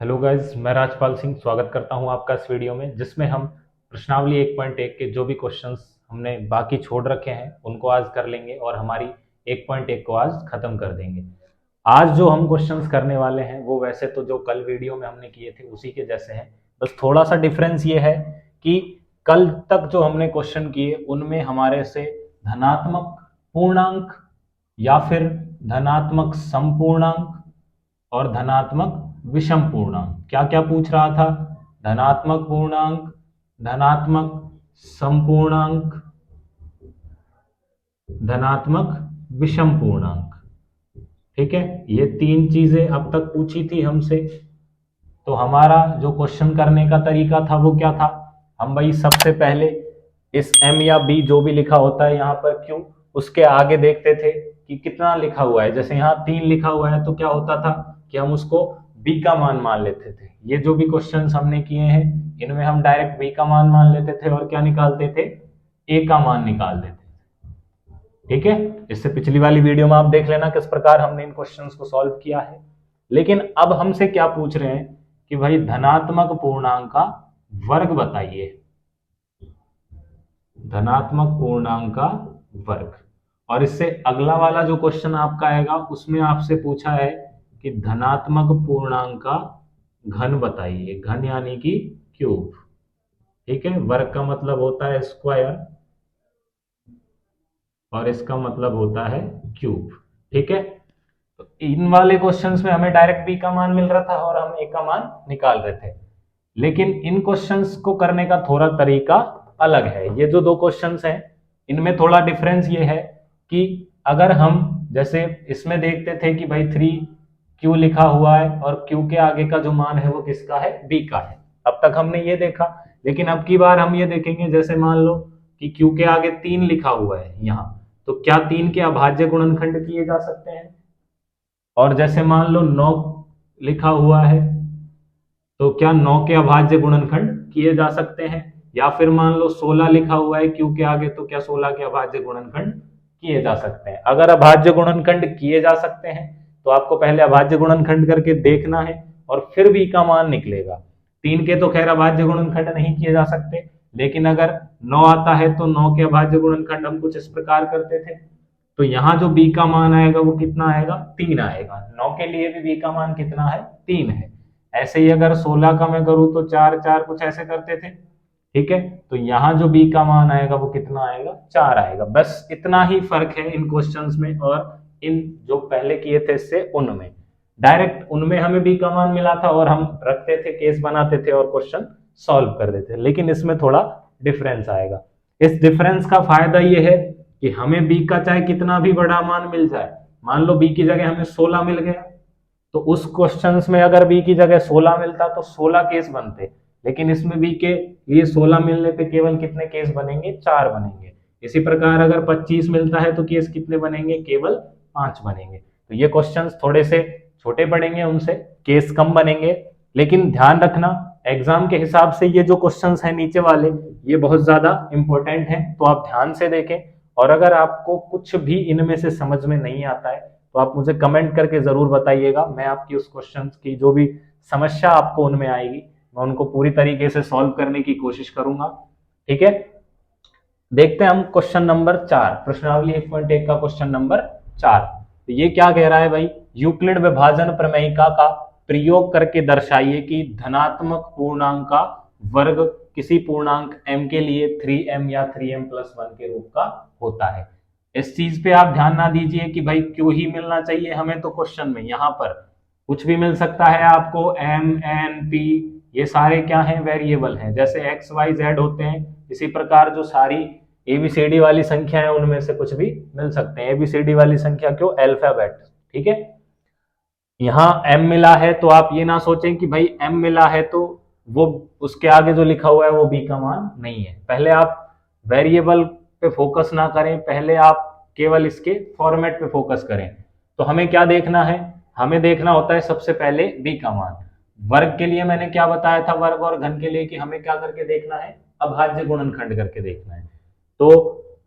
Hello guys, मैं राजपाल सिंह स्वागत करता हूं आपका इस वीडियो में जिसमें हम प्रश्नावली 1.1 के जो भी क्वेश्चंस हमने बाकी छोड़ रखे हैं उनको आज कर लेंगे और हमारी 1.1 को आज खत्म कर देंगे। आज जो हम क्वेश्चंस करने वाले हैं वो वैसे तो जो कल वीडियो में हमने किए थे उसी के जैसे हैं, बस थोड़ा सा डिफरेंस ये है कि कल तक जो हमने क्वेश्चन किए उनमें हमारे से धनात्मक पूर्णांक या फिर धनात्मक समपूर्णांक और धनात्मक विषम पूर्णांक क्या क्या पूछ रहा था। धनात्मक पूर्णांक, धनात्मक समपूर्णांक, धनात्मक विषम पूर्णांक। ठीक है, ये तीन चीजें अब तक पूछी थी हमसे। तो हमारा जो क्वेश्चन करने का तरीका था वो क्या था, हम भाई सबसे पहले इस m या b जो भी लिखा होता है यहाँ पर q, उसके आगे देखते थे कि कितना लिखा हुआ है। जैसे यहाँ 3 लिखा हुआ है तो क्या होता था कि हम उसको b का मान लेते थे। ये जो भी क्वेश्चंस हमने किए हैं इनमें हम डायरेक्ट b का मान लेते थे और क्या निकालते थे, a का मान निकाल देते थे। ठीक है, इससे पिछली वाली वीडियो में आप देख लेना किस प्रकार हमने इन क्वेश्चंस को सॉल्व किया है। लेकिन अब हमसे क्या पूछ रहे हैं कि भाई धनात्मक पूर्णांक का वर्ग बताइए, धनात्मक पूर्णांक का वर्ग। और इससे अगला वाला जो क्वेश्चन आपका आएगा उसमें आपसे पूछा है कि धनात्मक पूर्णांक का घन बताइए, घन यानी कि क्यूब। ठीक है, वर्ग का मतलब होता है स्क्वायर और इसका मतलब होता है क्यूब। ठीक है, तो इन वाले क्वेश्चंस में हमें डायरेक्ट बी का मान मिल रहा था और हम ए का मान निकाल रहे थे। लेकिन इन क्वेश्चंस को करने का थोड़ा तरीका अलग है। ये जो दो क्वेश्चंस हैं इनमें थोड़ा डिफरेंस ये है कि अगर हम जैसे इसमें देखते थे कि भाई 3q लिखा हुआ है और q के आगे का जो मान है वो किसका है, b का है। अब तक हमने ये देखा, लेकिन अब की बार हम ये देखेंगे जैसे मान लो कि q के आगे 3 लिखा हुआ है यहाँ, तो क्या 3 के अभाज्य गुणनखंड किए जा सकते हैं। और जैसे मान लो 9 लिखा हुआ है तो क्या 9 के अभाज्य गुणनखंड किए जा सकते हैं। या फिर मान लो 16 लिखा हुआ है q के आगे, तो क्या 16 के अभाज्य गुणनखंड किए जा सकते हैं। अगर अभाज्य गुणनखंड किए जा सकते हैं तो आपको पहले अभाज्य गुणनखंड करके देखना है और फिर b का मान निकलेगा। 3 के तो खैर अभाज्य गुणनखंड नहीं किए जा सकते, लेकिन अगर 9 आता है तो 9 के अभाज्य गुणनखंड हम कुछ इस प्रकार करते थे। तो यहाँ जो b का मान आएगा वो कितना आएगा, 3 आएगा। 9 के लिए भी b का मान कितना है, 3 है। ऐसे ही अगर 16 का मैं करूं तो 4 4 कुछ ऐसे करते थे। ठीक है, तो यहाँ जो b का मान आएगा वो कितना आएगा, 4 आएगा। बस इतना ही फर्क है इन क्वेश्चंस में और इन जो पहले किए थे इससे उनमें। डायरेक्ट उनमें हमें b का मान मिला था और हम रखते थे, केस बनाते थे और क्वेश्चन सॉल्व कर देते थे। लेकिन इसमें थोड़ा डिफरेंस आएगा। इस डिफरेंस का फायदा ये है कि हमें b का चाहे कितना भी बड़ा मान मिल जाए, मान लो b की जगह हमें 16 मिल गया, तो उस क्वेश्चंस में अगर b की जगह 16 मिलता तो 16 केस बनते। लेकिन इसमें b के लिए 16 मिलने पे केवल कितने केस बनेंगे, 4 बनेंगे। इसी प्रकार अगर 25 मिलता है तो केस कितने बनेंगे, केवल 5 बनेंगे। तो ये क्वेश्चंस थोड़े से छोटे पड़ेंगे, उनसे केस कम बनेंगे। लेकिन ध्यान रखना एग्जाम के हिसाब से ये जो क्वेश्चंस हैं नीचे वाले ये बहुत ज्यादा इंपॉर्टेंट हैं, तो आप ध्यान से देखें। और अगर आपको कुछ भी इनमें से समझ में नहीं आता है तो आप मुझे कमेंट करके जरूर बताइएगा। मैं आपकी उस क्वेश्चन की जो भी समस्या आपको उनमें आएगी मैं उनको पूरी तरीके से सॉल्व करने की कोशिश करूंगा। ठीक है, देखते हैं हम क्वेश्चन नंबर 4, प्रश्नावली 1.1 का क्वेश्चन नंबर 4। तो ये क्या कह रहा है भाई, यूक्लिड विभाजन प्रमेयिका का प्रयोग करके दर्शाइए कि धनात्मक पूर्णांक का वर्ग किसी पूर्णांक m के लिए 3m या 3m+1 के रूप का होता है। इस चीज पे आप ध्यान ना दीजिए कि भाई क्यों ही मिलना चाहिए हमें, तो क्वेश्चन में यहाँ पर कुछ भी मिल सकता है आपको। m n p ये सारे क्या हैं, वेरिएबल हैं। जैसे x y z होते हैं, इसी प्रकार जो सारी एबीसीडी वाली संख्या है उनमें से कुछ भी मिल सकते हैं। एबीसीडी वाली संख्या क्यों, अल्फाबेट। ठीक है, यहाँ m मिला है तो आप ये ना सोचें कि भाई m मिला है तो वो उसके आगे जो लिखा हुआ है वो b का मान नहीं है। पहले आप वेरिएबल पे फोकस ना करें, पहले आप केवल इसके फॉर्मेट पे फोकस करें। तो हमें क्या देखना है, हमें देखना होता है सबसे पहले b का मान। वर्ग के लिए मैंने क्या बताया था, वर्ग और घन के लिए कि हमें क्या करके देखना है, अभाज्य गुणनखंड करके देखना है। तो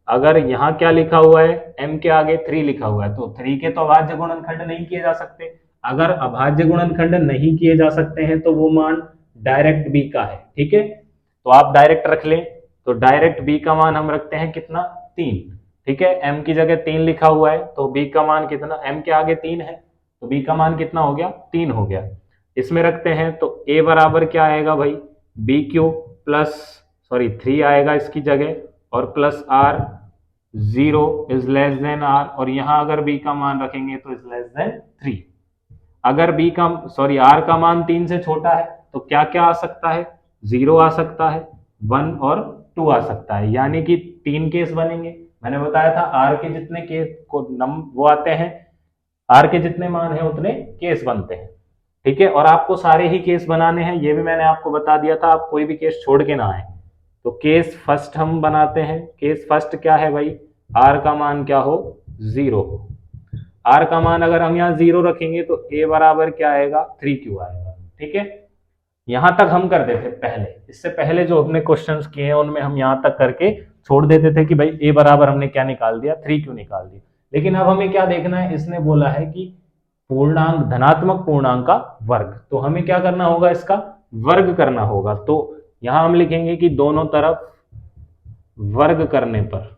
अगर यहाँ क्या लिखा हुआ है, m के आगे 3 लिखा हुआ है तो 3 के तो अभाज्य गुणनखंड नहीं किए जा सकते। अगर अभाज्य गुणनखंड नहीं किए जा सकते हैं तो वो मान डायरेक्ट बी का है। ठीक है, तो आप डायरेक्ट रख लें, तो डायरेक्ट बी का मान हम रखते हैं कितना, 3। ठीक है, m की जगह 3 लिखा हुआ है तो b का मान कितना, m के आगे 3 है तो b का मान कितना हो गया, 3 हो गया। इसमें रखते हैं तो a बराबर क्या आएगा भाई, बी क्यू प्लस, सॉरी 3 आएगा इसकी जगह, और plus R, 0 is less than R, और यहां अगर b का मान रखेंगे तो इज लेस देन 3। अगर b का, सॉरी r का मान 3 से छोटा है तो क्या क्या आ सकता है, 0 आ सकता है, 1 और 2 आ सकता है, यानी कि 3 केस बनेंगे। मैंने बताया था r के जितने केस को वो आते हैं, r के जितने मान है उतने केस बनते हैं। ठीक है, और आपको सारे ही केस बनाने हैं, ये भी मैंने आपको बता दिया था, आप कोई भी केस छोड़ के ना आए। तो केस फर्स्ट हम बनाते हैं, केस फर्स्ट क्या है भाई, r का मान क्या हो, 0 हो। r का मान अगर हम यहाँ 0 रखेंगे तो a बराबर क्या आएगा, 3q आएगा। ठीक है, यहां तक हम कर देते पहले, इससे पहले जो हमने क्वेश्चंस किए हैं उनमें हम यहां तक करके छोड़ देते थे कि भाई a बराबर हमने क्या निकाल दिया, 3q निकाल दिया। लेकिन अब हमें क्या देखना है, इसने बोला है कि पूर्णांक, धनात्मक पूर्णांक का वर्ग, तो हमें क्या करना होगा, इसका वर्ग करना होगा। तो यहां हम लिखेंगे कि दोनों तरफ वर्ग करने पर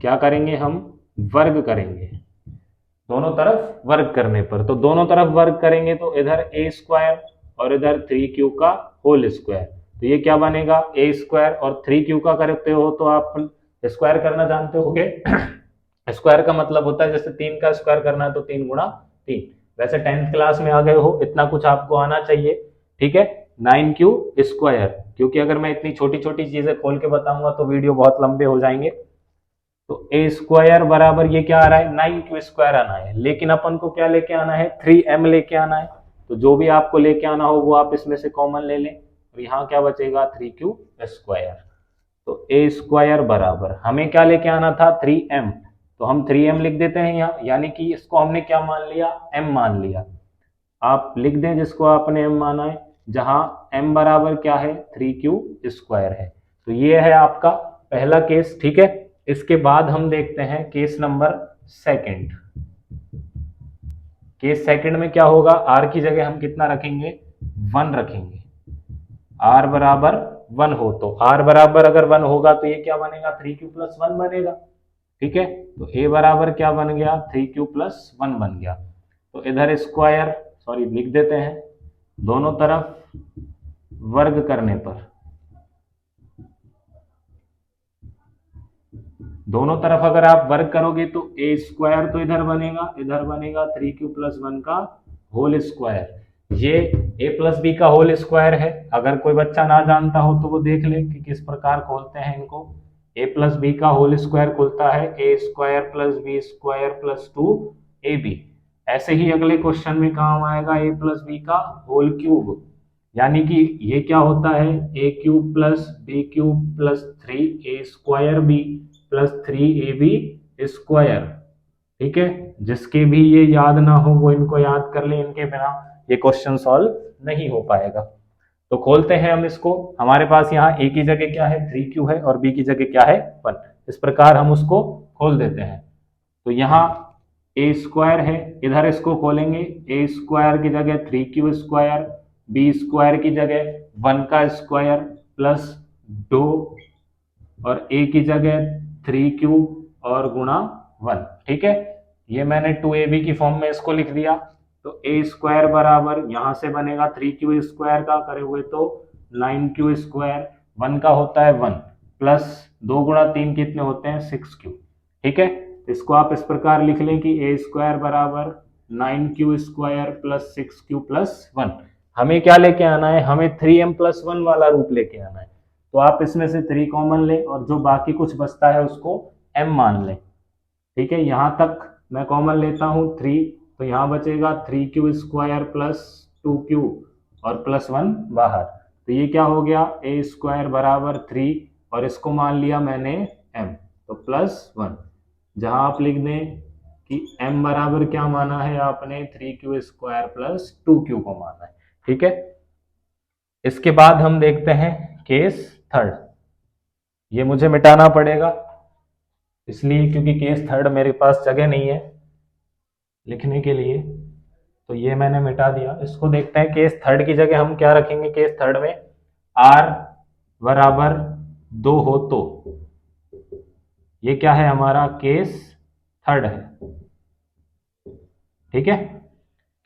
क्या करेंगे, हम वर्ग करेंगे, दोनों तरफ वर्ग करने पर। तो दोनों तरफ वर्ग करेंगे तो इधर a स्क्वायर और इधर 3q का होल स्क्वायर, तो ये क्या बनेगा, a स्क्वायर, और 3q का करते हो तो आप स्क्वायर करना जानते होगे स्क्वायर का मतलब होता है जैसे 3 का स्क्वायर करना है तो 3 गुणा 3। वैसे 10th क्लास में आ गए हो, इतना कुछ आपको आना चाहिए। ठीक है, 9q स्क्वायर, क्योंकि अगर मैं इतनी छोटी छोटी चीजें खोल के बताऊंगा तो वीडियो बहुत लंबे हो जाएंगे। तो a स्क्वायर बराबर ये क्या आ रहा है, 9q स्क्वायर आना है, लेकिन अपन को क्या लेके आना है, 3m लेके आना है। तो जो भी आपको लेके आना हो वो आप इसमें से कॉमन ले लें, और यहाँ क्या बचेगा, 3q स्क्वायर। तो a स्क्वायर बराबर हमें क्या लेके आना था, 3m, तो हम 3m लिख देते हैं यहाँ, यानी कि इसको हमने क्या मान लिया, m मान लिया। आप लिख दें जिसको आपने m माना है, जहां m बराबर क्या है, 3q स्क्वायर है। तो ये है आपका पहला केस। ठीक है, इसके बाद हम देखते हैं case number second. Case second में क्या होगा, r की जगह हम कितना रखेंगे, 1 रखेंगे। r बराबर 1 हो तो r बराबर अगर 1 होगा तो ये क्या बनेगा, 3q प्लस 1 बनेगा। ठीक है, तो a बराबर क्या बन गया, 3q प्लस 1 बन गया। तो इधर स्क्वायर, सॉरी लिख देते हैं, दोनों तरफ वर्ग करने पर, दोनों तरफ अगर आप वर्ग करोगे तो a स्क्वायर तो इधर बनेगा 3q प्लस 1 का होल स्क्वायर। ये a प्लस बी का होल स्क्वायर है, अगर कोई बच्चा ना जानता हो तो वो देख ले कि किस प्रकार खोलते हैं इनको। a प्लस बी का होल स्क्वायर खुलता है a square plus B square plus 2ab। ऐसे ही अगले क्वेश्चन में काम आएगा a प्लस बी का होल क्यूब, यानी कि ये क्या होता है, a cube plus B cube plus 3a square B plus 3ab square. ठीक है, जिसके भी ये याद ना हो वो इनको याद कर ले, इनके बिना ये क्वेश्चन सॉल्व नहीं हो पाएगा। तो खोलते हैं हम इसको, हमारे पास यहाँ a की जगह क्या है, 3q है, और b की जगह क्या है, 1। इस प्रकार हम उसको खोल देते हैं। तो यहाँ a स्क्वायर है, इधर इसको खोलेंगे, a स्क्वायर की जगह 3q स्क्वायर, b स्क्वायर की जगह 1 का स्क्वायर प्लस 2, और a की जगह 3q और गुणा 1। ठीक है, ये मैंने 2ab की फॉर्म में इसको लिख दिया। तो a स्क्वायर बराबर यहां से बनेगा 3q स्क्वायर का करे हुए तो 9q स्क्वायर, 1 का होता है 1, प्लस 2 गुणा 3 कितने होते हैं, 6q। ठीक है, इसको आप इस प्रकार लिख लें कि a स्क्वायर बराबर 9q square plus 6q plus 1। हमें क्या लेके आना है, हमें 3m प्लस 1 वाला रूप लेके आना है। तो आप इसमें से 3 कॉमन लें और जो बाकी कुछ बचता है उसको m मान लें। ठीक है, यहां तक मैं कॉमन लेता हूं 3, तो यहां बचेगा 3q स्क्वायर प्लस 2q और प्लस 1 बाहर। तो ये क्या हो गया, a स्क्वायर बराबर 3 और इसको मान लिया मैंने m, तो प्लस 1। जहां आप लिख दें कि m बराबर क्या माना है आपने, 3q स्क्वायर प्लस 2q को माना है। ठीक है, इसके बाद हम देखते हैं केस थर्ड। ये मुझे मिटाना पड़ेगा इसलिए क्योंकि केस थर्ड मेरे पास जगह नहीं है, लिखने के लिए, तो ये मैंने मिटा दिया। इसको देखते हैं केस थर्ड की जगह हम क्या रखेंगे। केस थर्ड में r बराबर 2 हो तो ये क्या है, हमारा केस थर्ड है। ठीक है,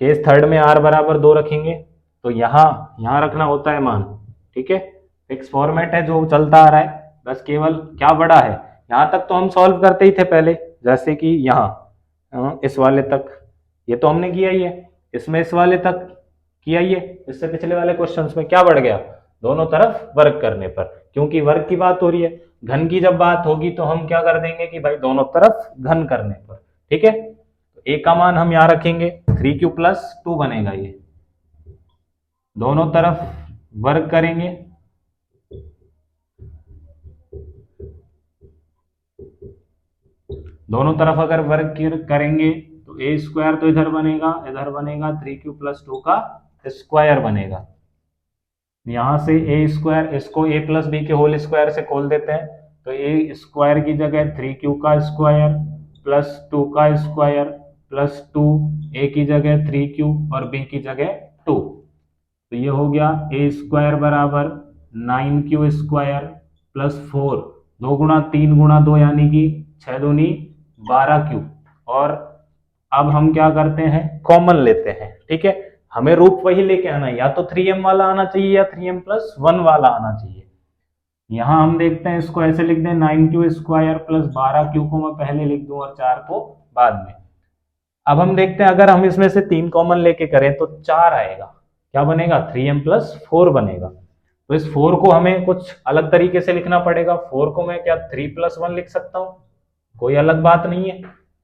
केस थर्ड में r बराबर 2 रखेंगे, तो यहां रखना होता है मान। ठीक है, फिक्स फॉर्मेट है जो चलता आ रहा है, बस केवल क्या बड़ा है, यहां तक तो हम सॉल्व करते ही थे पहले, जैसे कि यहाँ इस वाले तक ये तो हमने किया ही है, इसमें इस वाले तक किया ही है। इससे पिछले वाले क्वेश्चंस में क्या बढ़ गया, दोनों तरफ वर्क करने पर, क्योंकि वर्क की बात हो रही है। घन की जब बात होगी तो हम क्या कर देंगे कि भाई दोनों तरफ घन करने पर। ठीक है, तो ए का मान हम यहां रखेंगे 3q प्लस 2 बनेगा, ये दोनों तरफ वर्क करेंगे। दोनों तरफ अगर वर्क करेंगे तो ए स्क्वायर तो इधर बनेगा 3q प्लस 2 का स्क्वायर बनेगा। यहां से ए स्क्वायर, इसको ए प्लस बी के होल स्क्वायर से खोल देते हैं, तो ए स्क्वायर की जगह 3q का स्क्वायर प्लस 2 का स्क्वायर प्लस 2, ए की जगह 3q और बी की जगह 2, तो ये हो गया ए स्क्वायर बराबर 9q स्क्वायर प्लस 4, 2 गुणा 3 गुणा 2 यानी कि 6 दूनी 12q। और अब हम क्या करते हैं, कॉमन लेते हैं। ठीक है, हमें रूप वही लेके आना है, या तो 3m वाला आना चाहिए या 3m प्लस 1 वाला आना चाहिए। यहां हम देखते हैं, इसको ऐसे लिख दें 9q स्क्वायर प्लस 12q को मैं पहले लिख दूं और 4 को बाद में। अब हम देखते हैं अगर हम इसमें से 3 कॉमन लेके करें तो 4 आएगा, क्या बनेगा 3m प्लस 4 बनेगा। तो इस 4 को हमें कुछ अलग तरीके से लिखना पड़ेगा। 4 को मैं क्या 3 प्लस 1 लिख सकता हूं, कोई अलग बात नहीं है।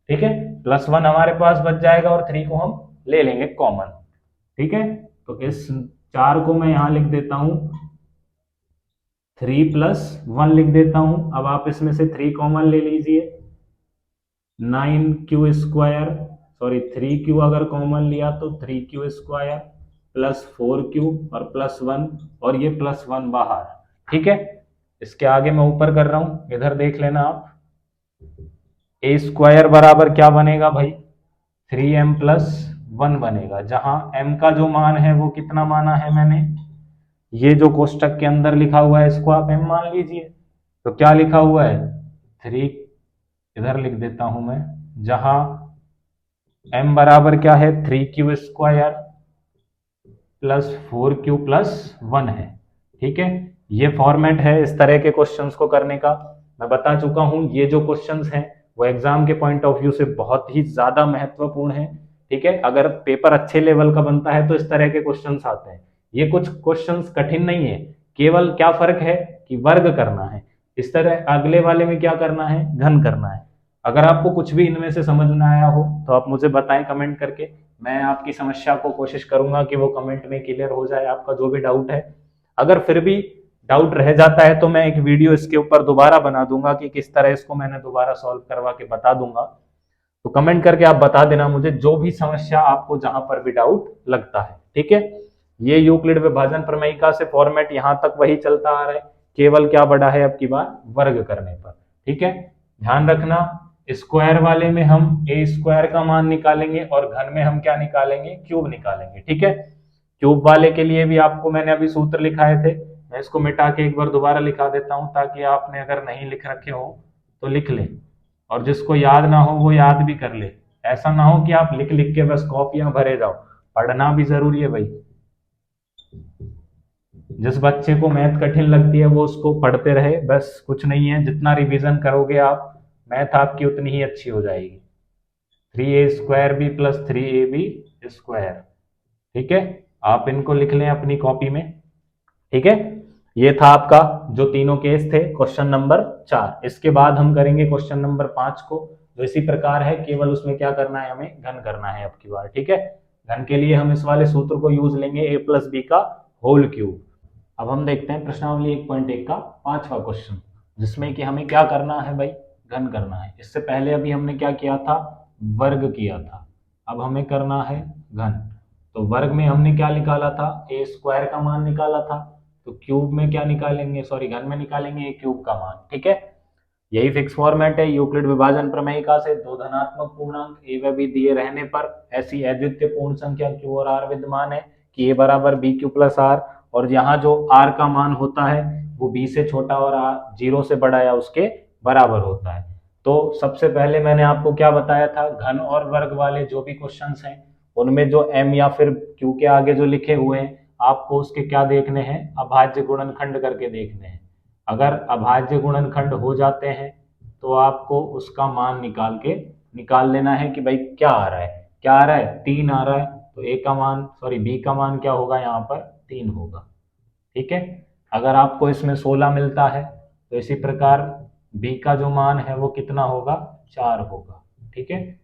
ठीक है, प्लस 1 हमारे पास बच जाएगा और 3 को हम ले लेंगे कॉमन। ठीक है, तो इस 4 को मैं यहां लिख देता हूं 3 प्लस 1 लिख देता हूं। अब आप इसमें से 3 कॉमन ले लीजिए, 9q स्क्वायर, सॉरी 3q अगर कॉमन लिया तो 3q स्क्वायर प्लस 4q और प्लस 1, और ये प्लस 1 बाहर। ठीक है, इसके आगे मैं ऊपर कर रहा हूं, इधर देख लेना आप। ए स्क्वायर बराबर क्या बनेगा भाई, 3m प्लस 1 बनेगा, जहां m का जो मान है वो कितना माना है मैंने, ये जो कोष्टक के अंदर लिखा हुआ है इसको आप m मान लीजिए। तो क्या लिखा हुआ है 3, इधर लिख देता हूं मैं, जहां m बराबर क्या है 3q square plus 4q plus 1 है। ठीक है, ये फॉर्मेट है इस तरह के क्वेश्चंस को करने का। मैं बता चुका हूं ये जो क्वेश्चंस हैं वो एग्जाम के पॉइंट ऑफ व्यू से बहुत ही ज्यादा महत्वपूर्ण है। ठीक है, अगर पेपर अच्छे लेवल का बनता है तो इस तरह के क्वेश्चंस आते हैं। ये कुछ क्वेश्चंस कठिन नहीं है, केवल क्या फर्क है कि वर्ग करना है, इस तरह अगले वाले में क्या करना है, घन करना है। अगर आपको कुछ भी इनमें से समझ में आया हो तो आप मुझे बताएं कमेंट करके, मैं आपकी समस्या को कोशिश करूंगा कि वो कमेंट में क्लियर हो जाए, आपका जो भी डाउट है। अगर फिर भी डाउट रह जाता है तो मैं एक वीडियो इसके ऊपर दोबारा बना दूंगा कि किस तरह इसको मैंने दोबारा सॉल्व करवा के बता दूंगा। तो कमेंट करके आप बता देना मुझे जो भी समस्या आपको जहां पर भी डाउट लगता है। ठीक है, ये यूक्लिड विभाजन प्रमेयिका से फॉर्मेट यहां तक वही चलता आ रहा है, केवल क्या बड़ा है अब की बार वर्ग करने पर। ठीक है, ध्यान रखना स्क्वायर वाले में हम ए स्क्वायर का मान निकालेंगे और घन में हम क्या निकालेंगे, क्यूब निकालेंगे। ठीक है, क्यूब वाले के लिए भी आपको मैंने अभी सूत्र लिखाए थे, मैं इसको मिटा के एक बार दोबारा लिखा देता हूं ताकि आपने अगर नहीं लिख रखे हो तो लिख लें, और जिसको याद ना हो वो याद भी कर ले। ऐसा ना हो कि आप लिख लिख के बस कॉपियां भरे जाओ, पढ़ना भी जरूरी है भाई। जिस बच्चे को मैथ कठिन लगती है वो उसको पढ़ते रहे, बस कुछ नहीं है, जितना रिवीजन करोगे आप मैथ आपकी उतनी ही अच्छी हो जाएगी। 3a square B plus 3ab square. ठीक है, आप इनको लिख लें अपनी कॉपी में। ठीक है, ये था आपका जो तीनों केस थे क्वेश्चन नंबर 4। इसके बाद हम करेंगे क्वेश्चन नंबर 5 को, जो इसी प्रकार है, केवल उसमें क्या करना है, हमें घन करना है अब की बार। ठीक है, घन के लिए हम इस वाले सूत्र को यूज लेंगे a प्लस बी का होल क्यूब। अब हम देखते हैं प्रश्नावली 1.1 का 5वां क्वेश्चन, जिसमें कि हमें क्या करना है भाई, घन करना है। इससे पहले अभी हमने क्या किया था, वर्ग किया था, अब हमें करना है घन। तो वर्ग में हमने क्या निकाला था, ए स्क्वायर का मान निकाला था, तो क्यूब में क्या निकालेंगे, सॉरी घन में निकालेंगे ए क्यूब का मान। ठीक है, यही फिक्स फॉर्मेट है यूक्लिड विभाजन प्रमेयिका से। दो धनात्मक पूर्णांक ए व बी दिए रहने पर ऐसी अद्वितीय पूर्ण संख्या क्यू और आर विद्यमान है कि ए बराबर बी क्यू प्लस आर, और यहाँ जो आर का मान होता है वो बी से छोटा और आर 0 से बड़ा या उसके बराबर होता है। तो सबसे पहले मैंने आपको क्या बताया था, घन और वर्ग वाले जो भी क्वेश्चंस हैं उनमें जो एम या फिर क्यू के आगे जो लिखे हुए हैं आपको उसके क्या देखने हैं, अभाज्य गुणनखंड करके देखने हैं। अगर अभाज्य गुणनखंड हो जाते हैं तो आपको उसका मान निकाल लेना है कि भाई क्या आ रहा है, क्या आ रहा है, 3 आ रहा है, तो ए का मान बी का मान क्या होगा, यहाँ पर 3 होगा। ठीक है, अगर आपको इसमें 16 मिलता है तो इसी प्रकार बी का जो मान है वो कितना होगा, 4 होगा। ठीक है,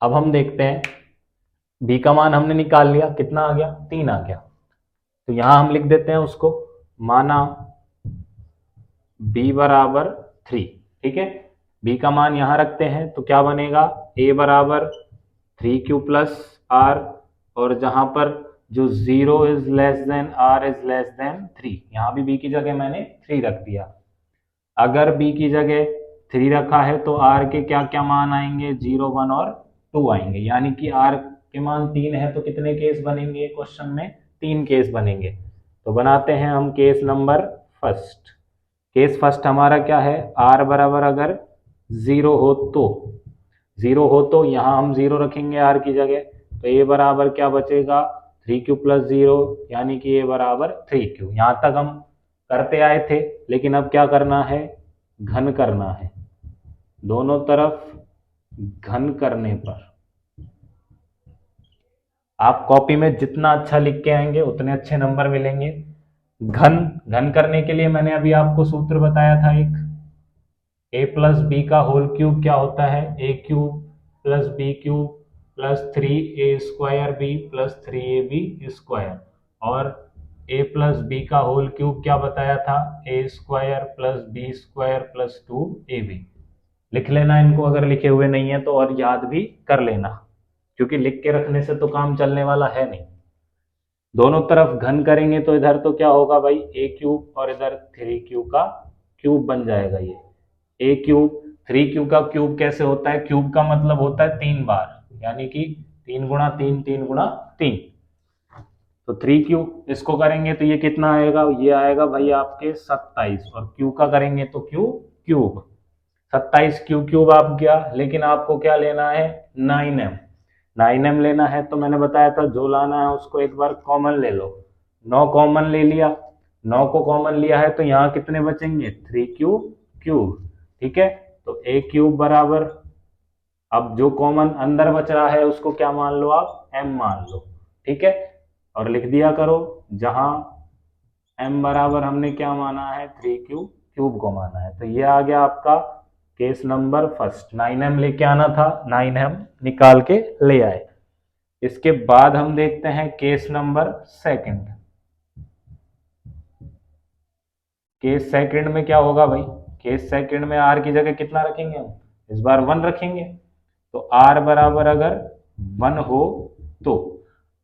अब हम देखते हैं बी का मान हमने निकाल लिया, कितना आ गया, 3 आ गया। तो यहां हम लिख देते हैं उसको, माना b बराबर 3। ठीक है, b का मान यहां रखते हैं तो क्या बनेगा, a बराबर 3q प्लस आर, और जहां पर जो 0 is less then r is less then 3, यहां भी b की जगह मैंने 3 रख दिया। अगर b की जगह 3 रखा है तो r के क्या क्या मान आएंगे, 0, 1 और 2 आएंगे, यानी कि r के मान 3 है तो कितने केस बनेंगे क्वेश्चन में, 3 केस बनेंगे। तो बनाते हैं हम case number first. Case first हमारा क्या है, r बराबर अगर 0 हो तो, 0 हो तो यहाँ हम 0 रखेंगे r की जगह, तो a बराबर क्या बचेगा, 3q प्लस 0, यानी कि a बराबर 3q। यहाँ तक हम करते आए थे, लेकिन अब क्या करना है, घन करना है। दोनों तरफ घन करने पर आप कॉपी में जितना अच्छा लिख के आएंगे उतने अच्छे नंबर मिलेंगे। घन करने के लिए मैंने अभी आपको सूत्र बताया था एक, a प्लस बी का होल क्यूब क्या होता है, a cube plus B cube plus 3a square B plus 3ab square, और a प्लस बी का होल क्यूब क्या बताया था, a square plus B square plus 2ab। लिख लेना इनको अगर लिखे हुए नहीं है तो, और याद भी कर लेना, क्योंकि लिख के रखने से तो काम चलने वाला है नहीं। दोनों तरफ घन करेंगे तो इधर तो क्या होगा भाई, ए क्यूब, और इधर 3q का क्यूब बन जाएगा। ये ए क्यूब, 3q का क्यूब कैसे होता है, क्यूब का मतलब होता है 3 बार, यानी कि 3 गुणा 3, 3 गुणा 3। तो 3q इसको करेंगे तो ये कितना आएगा, ये आएगा भाई आपके 27, और q का करेंगे तो q क्यूब, 27 q क्यूब आप गया, लेकिन आपको क्या लेना है, 9m, 9m लेना है। तो मैंने बताया था जो लाना है उसको एक बार कॉमन ले लो, 9 कॉमन ले लिया, 9 को कॉमन लिया है तो यहाँ कितने बचेंगे, 3q क्यूब। ठीक है, तो a क्यूब बराबर, अब जो कॉमन अंदर बच रहा है उसको क्या मान लो आप, m मान लो। ठीक है, और लिख दिया करो, जहां m बराबर हमने क्या माना है, 3q क्यूब को माना है। तो ये आ गया आपका केस नंबर फर्स्ट। 9m लेके आना था, 9m निकाल के ले आए। इसके बाद हम देखते हैं case number second. Case second में क्या होगा भाई, केस सेकंड में r की जगह कितना रखेंगे हम, इस बार 1 रखेंगे। तो r बराबर अगर 1 हो तो,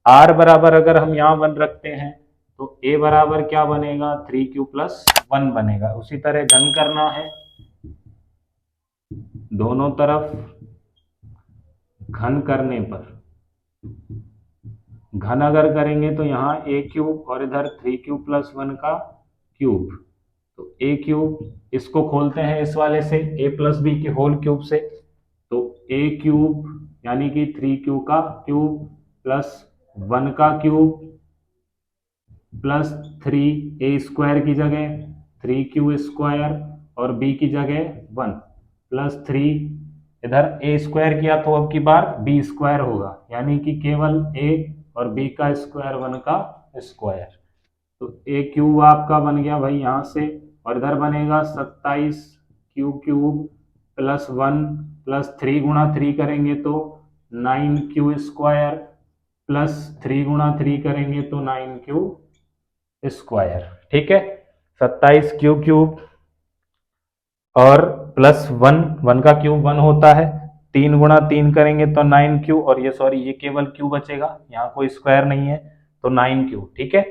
r बराबर अगर हम यहाँ 1 रखते हैं तो a बराबर क्या बनेगा, 3q प्लस 1 बनेगा। उसी तरह घन करना है, दोनों तरफ घन करने पर, घन अगर करेंगे तो यहाँ a क्यूब और इधर 3q प्लस 1 का क्यूब, तो a क्यूब इसको खोलते हैं इस वाले से, a प्लस बी के होल क्यूब से, तो a क्यूब यानी कि 3q का क्यूब प्लस 1 का क्यूब प्लस 3a स्क्वायर की जगह 3q स्क्वायर, और b की जगह 1 प्लस 3, इधर a स्क्वायर किया तो अब की बार b स्क्वायर होगा, यानी कि केवल a और b का स्क्वायर 1 का स्क्वायर। तो a क्यूब आपका बन गया भाई यहाँ से, और इधर बनेगा 27 q क्यूब प्लस 1 प्लस 3 गुणा 3 करेंगे तो 9q स्क्वायर प्लस 3 गुणा 3 करेंगे तो 9q स्क्वायर। ठीक है, 27 q क्यूब और प्लस 1, 1 का क्यूब 1 होता है, 3 गुणा 3 करेंगे तो 9q, और ये सॉरी ये केवल q बचेगा, यहाँ कोई स्क्वायर नहीं है, तो 9q। ठीक है,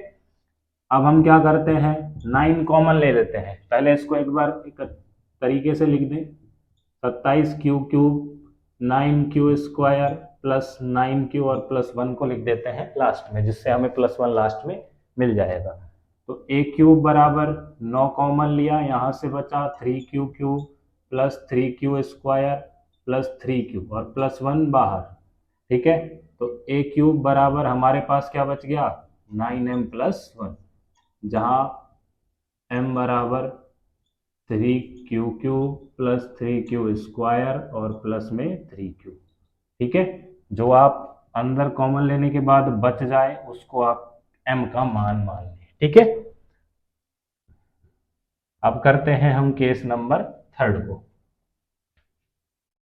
अब हम क्या करते हैं, 9 कॉमन ले लेते हैं। पहले इसको एक बार एक तरीके से लिख दें, 27 cube 9 Q square plus 9 Q और प्लस 1 को लिख देते हैं लास्ट में, जिससे हमें प्लस 1 लास्ट में मिल जाएगा। तो ए क्यूब बराबर 9 कॉमन लिया, यहाँ से बचा 3 Q cube plus 3 Q square plus 3 Q और प्लस 1 बाहर। ठीक है, तो ए क्यूब बराबर हमारे पास क्या बच गया, 9m प्लस 1, जहाँ m बराबर 3 क्यू प्लस 3 क्यू स्क्वायर और प्लस में 3 क्यू। ठीक है, जो आप अंदर कॉमन लेने के बाद बच जाए उसको आप m का मान मान लें। ठीक है, अब करते हैं हम केस नंबर 3 को।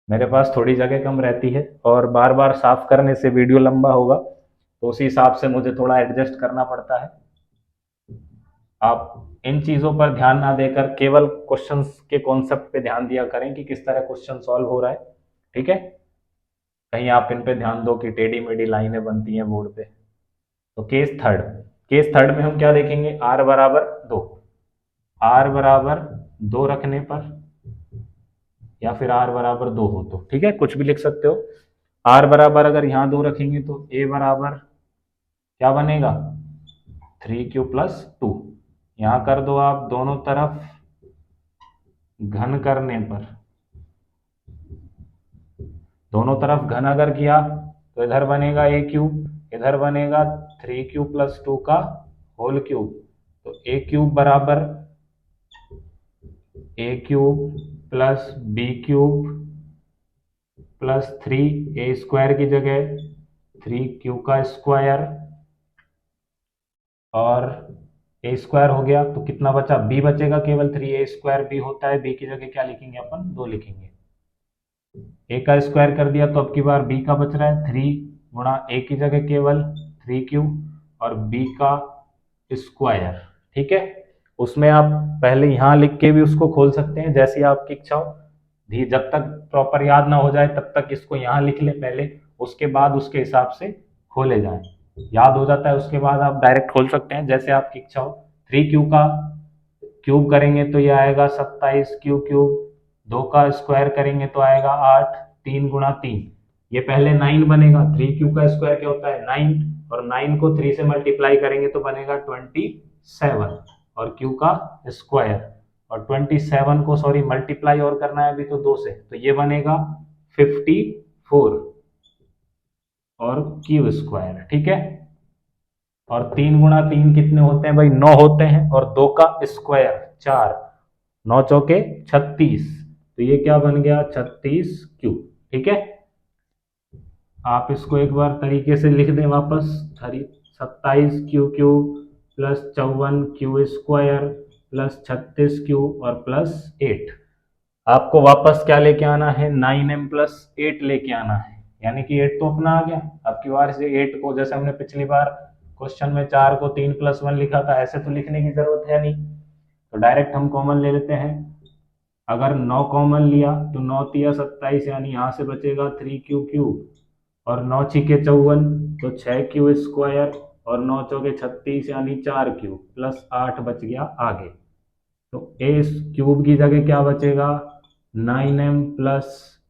मेरे पास थोड़ी जगह कम रहती है और बार बार साफ करने से वीडियो लंबा होगा, तो उसी हिसाब से मुझे थोड़ा एडजस्ट करना पड़ता है। आप इन चीजों पर ध्यान ना देकर केवल क्वेश्चंस के कॉन्सेप्ट पे ध्यान दिया करें कि किस तरह क्वेश्चन सॉल्व हो रहा है। ठीक है, कहीं आप इन पे ध्यान दो कि टेढ़ी मेढ़ी लाइनें बनती हैं बोर्ड पे। तो केस थर्ड में हम क्या देखेंगे, r बराबर 2, r बराबर 2 रखने पर, या फिर r बराबर 2 हो तो ठीक है, कुछ भी लिख सकते हो। r बराबर अगर यहाँ 2 रखेंगे तो a बराबर क्या बनेगा, 3q प्लस 2। यहाँ कर दो आप दोनों तरफ घन करने पर, दोनों तरफ घन अगर किया तो इधर बनेगा ए क्यूब, इधर बनेगा 3q प्लस 2 का होल क्यूब। तो ए क्यूब बराबर a cube plus B cube plus 3, a square की जगह 3q का स्क्वायर और ए स्क्वायर हो गया, तो कितना बचा, बी बचेगा केवल, 3a स्क्वायर बी होता है, बी की जगह क्या लिखेंगे अपन, 2 लिखेंगे। ए का स्क्वायर कर दिया तो अब की बार बी का बच रहा है 3 गुणा ए की जगह केवल 3q और बी का स्क्वायर। ठीक है, उसमें आप पहले यहाँ लिख के भी उसको खोल सकते हैं, जैसी आपकी इच्छा हो। जब तक प्रॉपर याद ना हो जाए तब तक इसको यहाँ लिख ले पहले, उसके बाद उसके हिसाब से खोले जाएं। याद हो जाता है उसके बाद आप डायरेक्ट खोल सकते हैं, जैसे आपकी इच्छा हो। 3q का क्यूब करेंगे तो ये आएगा 27q क्यूब, 2 का स्क्वायर करेंगे तो आएगा 8, 3 गुणा 3, ये पहले 9 बनेगा। 3q का स्क्वायर क्या होता है, 9, और 9 को 3 से मल्टीप्लाई करेंगे तो बनेगा 27, और q का स्क्वायर, और 27 को सॉरी मल्टीप्लाई और करना है अभी तो 2 से, तो ये बनेगा 54 और q स्क्वायर। ठीक है, और 3 गुणा 3 कितने होते हैं भाई, 9 होते हैं, और 2 का स्क्वायर 4, 9 चौके 36, तो ये क्या बन गया 36q। ठीक है, आप इसको एक बार तरीके से लिख दें वापस, 27q cube plus 54q square plus 36q और प्लस 8। आपको वापस क्या लेके आना है, 9m प्लस 8 लेके आना है, यानी कि 8 तो अपना आ गया। अब की बार से 8 को, जैसे हमने पिछली बार क्वेश्चन में 4 को 3 प्लस 1 लिखा था, ऐसे तो लिखने की जरूरत है नहीं, तो डायरेक्ट हम कॉमन ले लेते हैं। अगर 9 कॉमन लिया तो 9 तिया 27, यानी यहाँ से बचेगा 3q क्यूब, और 9 छिके 54 तो 6q स्क्वायर, और 9 चौके 36 यानी 4q प्लस 8 बच गया आगे। तो ए क्यूब की जगह क्या बचेगा, 9m प्लस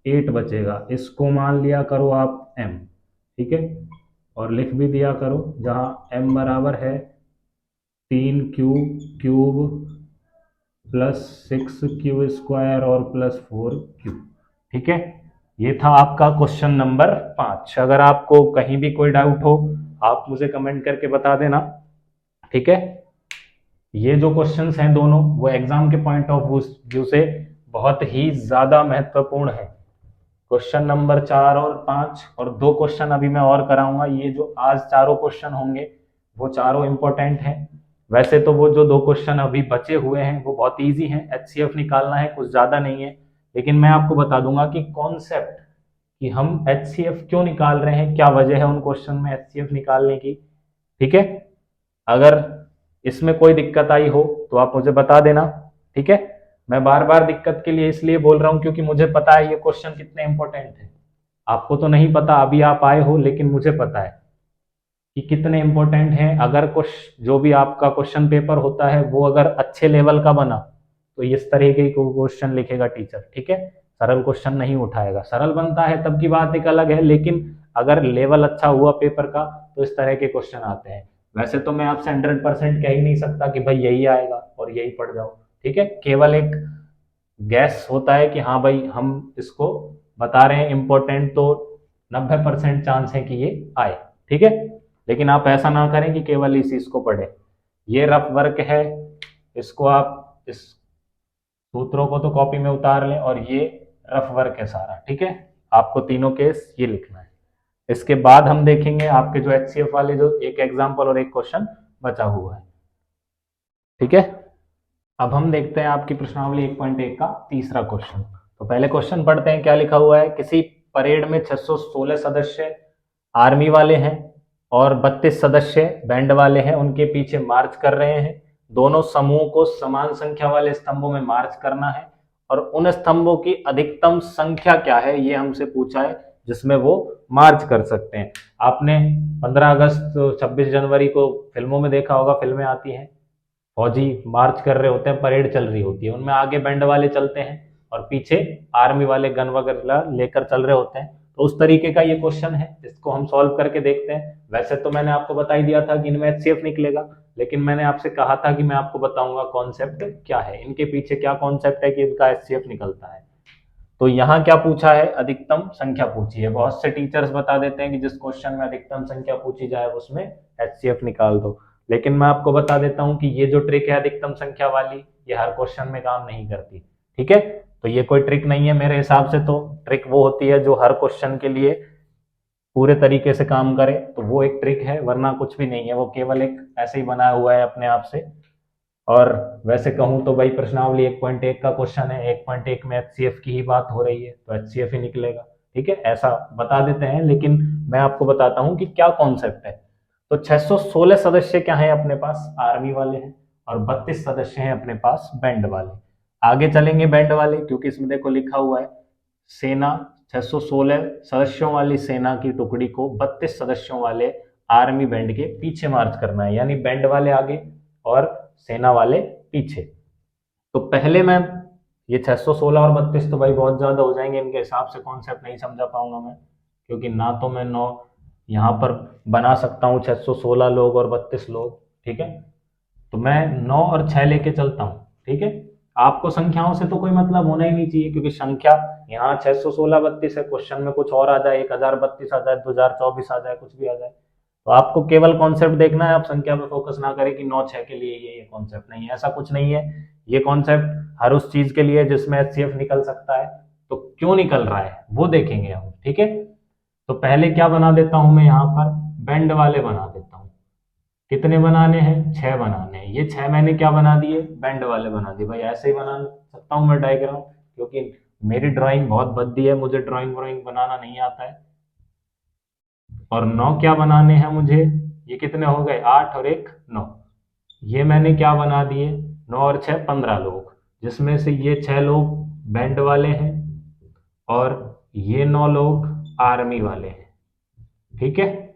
8 बचेगा, इसको मान लिया करो आप m। ठीक है, और लिख भी दिया करो, जहाँ m बराबर है 3q cube plus 6q square और प्लस 4q। ठीक है, ये था आपका क्वेश्चन नंबर 5। अगर आपको कहीं भी कोई डाउट हो आप मुझे कमेंट करके बता देना। ठीक है, ये जो क्वेश्चंस हैं दोनों, वो एग्जाम के पॉइंट ऑफ व्यू से बहुत ही ज्यादा महत्वपूर्ण है। क्वेश्चन नंबर 4 और 5, और 2 क्वेश्चन अभी मैं और कराऊंगा। ये जो आज चारों क्वेश्चन होंगे वो चारों इंपॉर्टेंट हैं। वैसे तो वो जो 2 क्वेश्चन अभी बचे हुए हैं वो बहुत इजी हैं, एचसीएफ निकालना है, कुछ ज्यादा नहीं है, लेकिन मैं आपको बता दूंगा कि कॉन्सेप्ट कि हम एचसीएफ क्यों निकाल रहे हैं, क्या वजह है उन क्वेश्चन में एचसीएफ निकालने की। ठीक है, अगर इसमें कोई दिक्कत आई हो तो आप मुझे बता देना। ठीक है, मैं बार बार दिक्कत के लिए इसलिए बोल रहा हूं क्योंकि मुझे पता है ये क्वेश्चन कितने इंपॉर्टेंट है। आपको तो नहीं पता, अभी आप आए हो, लेकिन मुझे पता है। कि कितने इंपॉर्टेंट हैं। अगर कुछ जो भी आपका क्वेश्चन पेपर होता है वो अगर अच्छे लेवल का बना तो इस तरीके को क्वेश्चन लिखेगा टीचर, ठीक है, सरल क्वेश्चन नहीं उठाएगा। सरल बनता है तब की बात एक अलग है, लेकिन अगर लेवल अच्छा हुआ पेपर का तो इस तरह के क्वेश्चन आते हैं। वैसे तो मैं आपसे 100% कह ही नहीं सकता कि भाई यही आएगा और यही पढ़ जाओ, ठीक है, केवल एक गैस होता है कि हाँ भाई हम इसको बता रहे हैं इम्पोर्टेंट, तो 90% चांस है कि ये आए, ठीक है। लेकिन आप ऐसा ना करें कि केवल इस चीज को पढ़े। ये रफ वर्क है, इसको आप इस सूत्रों को तो कॉपी में उतार लें, और ये रफ वर्क है सारा, ठीक है। आपको तीनों केस ये लिखना है। इसके बाद हम देखेंगे आपके जो एचसीएफ वाले जो एक एग्जाम्पल और एक क्वेश्चन बचा हुआ है, ठीक है। अब हम देखते हैं आपकी प्रश्नावली 1.1 का तीसरा क्वेश्चन। तो पहले क्वेश्चन पढ़ते हैं क्या लिखा हुआ है। किसी परेड में 616 सदस्य आर्मी वाले हैं और 32 सदस्य बैंड वाले हैं, उनके पीछे मार्च कर रहे हैं। दोनों समूह को समान संख्या वाले स्तंभों में मार्च करना है और उन स्तंभों की अधिकतम संख्या क्या है ये हमसे पूछा है जिसमें वो मार्च कर सकते हैं। आपने 15 अगस्त 26 जनवरी को फिल्मों में देखा होगा, फिल्में आती हैं, फौजी मार्च कर रहे होते हैं, परेड चल रही होती है, उनमें आगे बैंड वाले चलते हैं और पीछे आर्मी वाले गन वगैरह लेकर चल रहे होते हैं। तो उस तरीके का ये क्वेश्चन है, इसको हम सॉल्व करके देखते हैं। वैसे तो मैंने आपको बता ही दिया था कि इनमें एचसीएफ निकलेगा, लेकिन मैंने आपसे कहा था कि मैं आपको बताऊंगा कॉन्सेप्ट क्या है, इनके पीछे क्या कॉन्सेप्ट है कि इनका एचसीएफ निकलता है। तो यहाँ क्या पूछा है, अधिकतम संख्या पूछी है। बहुत से टीचर्स बता देते हैं कि जिस क्वेश्चन में अधिकतम संख्या पूछी जाए उसमें एचसीएफ निकाल दो, लेकिन मैं आपको बता देता हूं कि ये जो ट्रिक है अधिकतम संख्या वाली, ये हर क्वेश्चन में काम नहीं करती, ठीक है। तो ये कोई ट्रिक नहीं है मेरे हिसाब से। तो ट्रिक वो होती है जो हर क्वेश्चन के लिए पूरे तरीके से काम करे, तो वो एक ट्रिक है, वरना कुछ भी नहीं है, वो केवल एक ऐसे ही बनाया हुआ है अपने आप से। और वैसे कहूं तो भाई प्रश्नावली 1.1 का क्वेश्चन है, 1.1 में एचसीएफ की ही बात हो रही है तो एचसीएफ ही निकलेगा, ठीक है, ऐसा बता देते हैं। लेकिन मैं आपको बताता हूं कि क्या कॉन्सेप्ट है। तो 616 सदस्य क्या है अपने पास, आर्मी वाले हैं, और 32 सदस्य हैं अपने पास बैंड वाले। आगे चलेंगे बैंड वाले, क्योंकि इसमें देखो लिखा हुआ है सेना, 616 सदस्यों वाली सेना की टुकड़ी को 32 सदस्यों वाले आर्मी बैंड के पीछे मार्च करना है, यानी बैंड वाले आगे और सेना वाले पीछे। तो पहले मैं ये 616 और 32 तो भाई बहुत ज्यादा हो जाएंगे, इनके हिसाब से कॉन्सेप्ट नहीं समझा पाऊंगा मैं, क्योंकि ना तो मैं 9 यहाँ पर बना सकता हूँ, 616 लोग और 32 लोग, ठीक है। तो मैं 9 और 6 लेके चलता हूँ, ठीक है। आपको संख्याओं से तो कोई मतलब होना ही नहीं चाहिए, क्योंकि संख्या यहाँ 616 32 है, क्वेश्चन में कुछ और आ जाए, 1032 आ जाए, 2024 आ जाए, कुछ भी आ जाए। तो आपको केवल कॉन्सेप्ट देखना है, आप संख्या पे फोकस ना करें कि 9 6 के लिए ये कॉन्सेप्ट नहीं है, ऐसा कुछ नहीं है। ये कॉन्सेप्ट हर उस चीज के लिए जिसमें एचसीएफ निकल सकता है। तो क्यों निकल रहा है वो देखेंगे हम, ठीक है। तो पहले क्या बना देता हूं मैं, यहाँ पर बैंड वाले बना देता हूँ। कितने बनाने हैं, 6 बनाने हैं। ये 6 मैंने क्या बना दिए, बैंड वाले बना दिए। भाई ऐसे ही बना सकता हूँ मैं डायग्राम, क्योंकि मेरी ड्राइंग बहुत भद्दी है, मुझे ड्राइंग व्राइंग बनाना नहीं आता है। और 9 क्या बनाने हैं मुझे, ये कितने हो गए, 8 और 1 9। ये मैंने क्या बना दिए, 9 और 6 15 लोग, जिसमें से ये 6 लोग बैंड वाले हैं और ये 9 लोग आर्मी वाले हैं, ठीक है।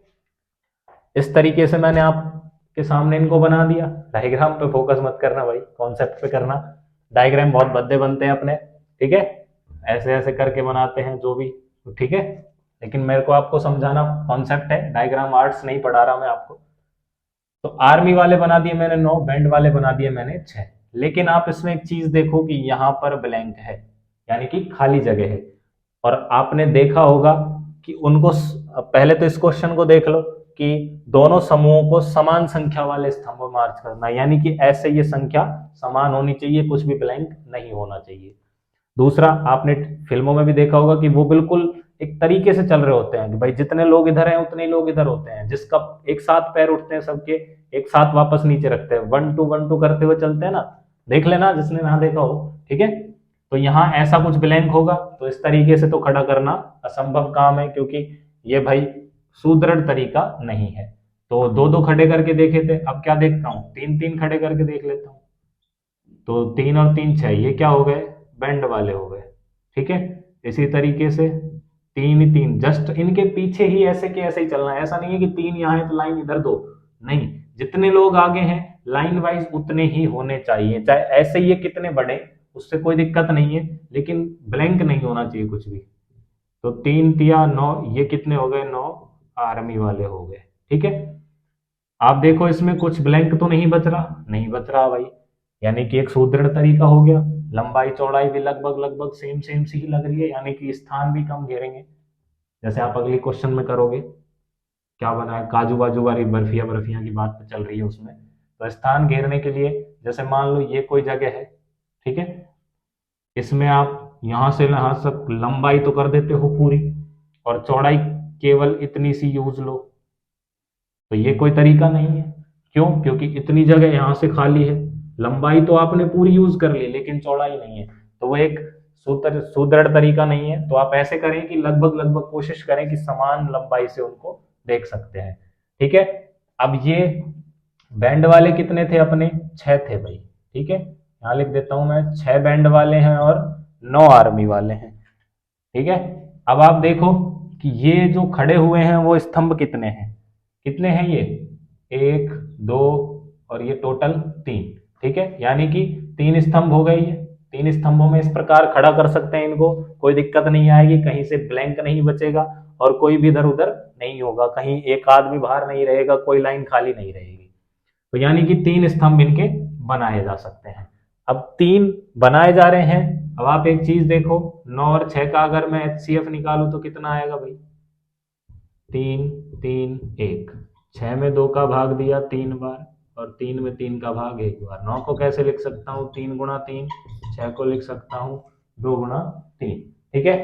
इस तरीके से मैंने आपके सामने इनको बना दिया। डायग्राम पे फोकस मत करना भाई, कॉन्सेप्ट पे करना। डायग्राम बहुत भद्दे बनते हैं अपने, ठीक है, ऐसे ऐसे करके बनाते हैं जो भी, ठीक है। लेकिन मेरे को आपको समझाना कॉन्सेप्ट है, डायग्राम आर्ट्स नहीं पढ़ा रहा मैं आपको। तो आर्मी वाले बना दिए मैंने 9, बैंड वाले बना दिए मैंने 6। लेकिन आप इसमें एक चीज देखो कि यहाँ पर ब्लैंक है, यानी कि खाली जगह है। और आपने देखा होगा कि उनको पहले तो इस क्वेश्चन को देख लो कि दोनों समूहों को समान संख्या वाले स्तंभ मार्च करना, यानी कि ऐसे ये संख्या समान होनी चाहिए, कुछ भी ब्लैंक नहीं होना चाहिए। दूसरा, आपने फिल्मों में भी देखा होगा कि वो बिल्कुल एक तरीके से चल रहे होते हैं कि भाई जितने लोग इधर हैं उतने ही लोग इधर होते हैं, जिसका एक साथ पैर उठते हैं सबके, एक साथ वापस नीचे रखते हैं, 1 2 करते हुए चलते हैं ना, देख लेना जिसने ना देखा हो, ठीक है। तो यहाँ ऐसा कुछ ब्लैंक होगा, तो इस तरीके से तो खड़ा करना असंभव काम है, क्योंकि ये भाई सुदृढ़ तरीका नहीं है। तो 2 2 खड़े करके देखे थे, अब क्या देखता हूँ, 3 3 खड़े करके देख लेता हूँ। तो 3 और 3 6, ये क्या हो गए, बैंड वाले हो गए, ठीक है। इसी तरीके से तीन ही तीन, जस्ट इनके पीछे ही ऐसे के ऐसे ही चलना है। ऐसा नहीं है कि तीन यहाँ है तो लाइन इधर दो, नहीं, जितने लोग आगे हैं लाइन वाइज उतने ही होने चाहिए, चाहे ऐसे ये कितने बड़े, उससे कोई दिक्कत नहीं है, लेकिन ब्लैंक नहीं होना चाहिए कुछ भी। तो तीन तिया नौ, ये कितने हो गए, नौ आर्मी वाले हो गए। ठीक है, आप देखो इसमें कुछ ब्लैंक तो नहीं बच रहा, नहीं बच रहा भाई, यानी कि एक सुदृढ़ तरीका हो गया। लंबाई चौड़ाई भी लगभग लगभग सेम सेम सी ही लग रही है, यानी कि स्थान भी कम घेरेंगे। जैसे आप अगली क्वेश्चन में करोगे, क्या बना है, काजू बाजू वाली बर्फिया बर्फिया की बात तो चल रही है उसमें, तो स्थान घेरने के लिए जैसे मान लो ये कोई जगह है, ठीक है, इसमें आप यहाँ से यहाँ तक लंबाई तो कर देते हो पूरी, और चौड़ाई केवल इतनी सी यूज लो, तो ये कोई तरीका नहीं है। क्यों? क्योंकि इतनी जगह यहाँ से खाली है, लंबाई तो आपने पूरी यूज कर ली लेकिन चौड़ाई नहीं है, तो वो एक सुदृढ़ तरीका नहीं है। तो आप ऐसे करें कि लगभग लगभग कोशिश करें कि समान लंबाई से उनको देख सकते हैं। ठीक है, अब ये बैंड वाले कितने थे अपने, 6 थे भाई। ठीक है, यहाँ लिख देता हूं मैं, 6 बैंड वाले हैं और 9 आर्मी वाले हैं। ठीक है, अब आप देखो कि ये जो खड़े हुए हैं वो स्तंभ कितने हैं, कितने हैं ये, 1 2 और ये टोटल 3। ठीक है, यानी कि 3 स्तंभ हो गए, ये 3 स्तंभों में इस प्रकार खड़ा कर सकते हैं इनको, कोई दिक्कत नहीं आएगी, कहीं से ब्लैंक नहीं बचेगा और कोई भी इधर उधर नहीं होगा, कहीं एक आदमी बाहर नहीं रहेगा, कोई लाइन खाली नहीं रहेगी। तो यानी कि 3 स्तंभ इनके बनाए जा सकते हैं। अब 3 बनाए जा रहे हैं। अब आप एक चीज देखो, 9 और 6 का अगर मैं HCF निकालूं तो कितना आएगा भाई, 3 3 1, 6 में 2 का भाग दिया 3 बार और 3 में 3 का भाग 1 बार। 9 को कैसे लिख सकता हूँ, 3 गुणा 3, 6 को लिख सकता हूँ 2 गुणा 3। ठीक है,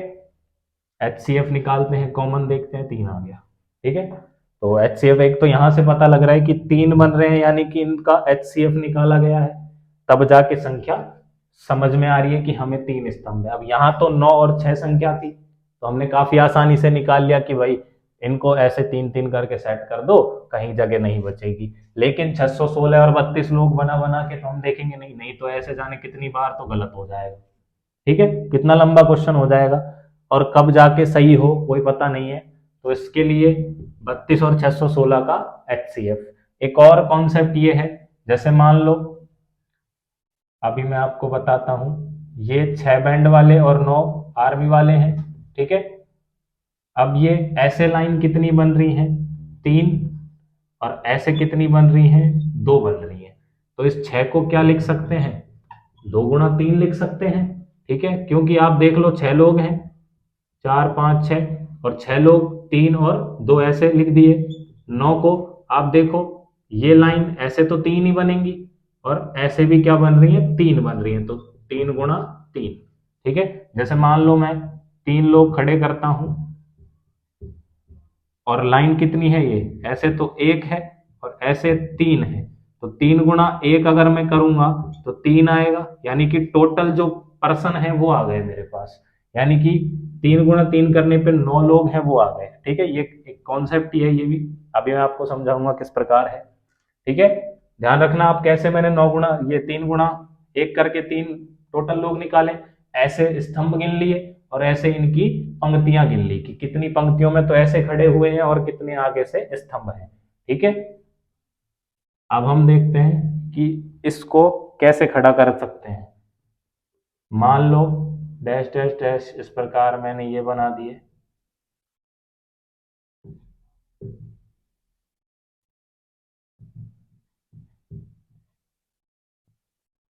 HCF निकालते हैं, कॉमन देखते हैं, 3 आ गया। ठीक है, तो HCF एक तो यहां से पता लग रहा है कि 3 बन रहे हैं, यानी कि इनका HCF निकाला गया है, तब जाके संख्या समझ में आ रही है कि हमें 3 स्तंभ है। अब यहाँ तो 9 और 6 संख्या थी, तो हमने काफी आसानी से निकाल लिया कि भाई इनको ऐसे 3 3 करके सेट कर दो, कहीं जगह नहीं बचेगी। लेकिन 616 और 32 लोग बना बना के तो हम देखेंगे नहीं, नहीं तो ऐसे जाने कितनी बार तो गलत हो जाएगा। ठीक है, कितना लंबा क्वेश्चन हो जाएगा और कब जाके सही हो कोई पता नहीं है। तो इसके लिए 32 और 616 का HCF। एक और कॉन्सेप्ट ये है, जैसे मान लो अभी मैं आपको बताता हूं, ये 6 बैंड वाले और 9 आर्मी वाले हैं। ठीक है, अब ये ऐसे लाइन कितनी बन रही है, 3, और ऐसे कितनी बन रही है, 2 बन रही है। तो इस 6 को क्या लिख सकते हैं, 2 गुणा 3 लिख सकते हैं। ठीक है, क्योंकि आप देख लो 6 लोग हैं, 4 5 6, और 6 लोग 3 और 2 ऐसे लिख दिए। 9 को आप देखो, ये लाइन ऐसे तो 3 ही बनेंगी और ऐसे भी क्या बन रही है, 3 बन रही है, तो 3 गुणा 3। ठीक है, जैसे मान लो मैं 3 लोग खड़े करता हूं और लाइन कितनी है, ये ऐसे तो 1 है और ऐसे 3 है, तो 3 गुणा 1 अगर मैं करूंगा तो 3 आएगा, यानी कि टोटल जो पर्सन है वो आ गए मेरे पास, यानी कि 3 गुणा 3 करने पे 9 लोग हैं वो आ गए। ठीक है, ये एक कॉन्सेप्ट ही है, ये भी अभी मैं आपको समझाऊंगा किस प्रकार है। ठीक है, ध्यान रखना आप कैसे मैंने 9 गुणा ये 3 गुणा 1 करके 3 टोटल लोग निकाले, ऐसे स्तंभ गिन लिए और ऐसे इनकी पंक्तियां गिन ली कि कितनी पंक्तियों में तो ऐसे खड़े हुए हैं और कितने आगे से स्तंभ हैं। ठीक है, अब हम देखते हैं कि इसको कैसे खड़ा कर सकते हैं। मान लो डैश डैश डैश, इस प्रकार मैंने ये बना दिए।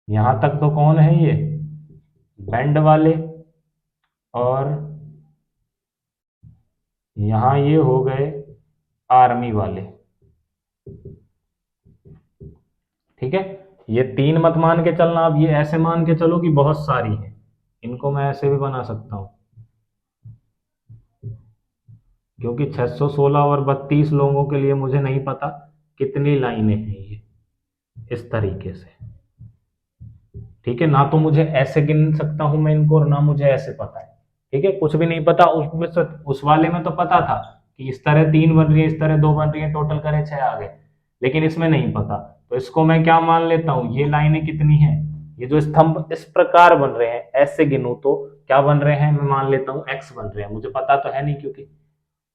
यहां तक तो कौन है, ये बैंड वाले, और यहां ये हो गए आर्मी वाले। ठीक है, ये 3 मत मान के चलना, अब ये ऐसे मान के चलो कि बहुत सारी है, इनको मैं ऐसे भी बना सकता हूं, क्योंकि 616 और 32 लोगों के लिए मुझे नहीं पता कितनी लाइनें हैं ये, इस तरीके से। ठीक है, ना तो मुझे ऐसे गिन सकता हूं मैं इनको और ना मुझे ऐसे पता है। ठीक है, कुछ भी नहीं पता, उसमें से उस वाले में तो पता था कि इस तरह 3 बन रही है, इस तरह 2 बन रही है, टोटल करें 6 आ गए, लेकिन इसमें नहीं पता। तो इसको मैं क्या मान लेता हूं, ये लाइनें कितनी हैं, ये जो स्तंभ इस प्रकार बन रहे हैं, ऐसे गिनूं तो क्या बन रहे हैं, मैं मान लेता हूं x बन रहे हैं, मुझे पता तो है नहीं क्योंकि,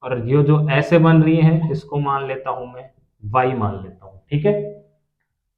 और ये जो ऐसे बन रही हैं इसको मान लेता हूं मैं y मान लेता हूं, ठीक है।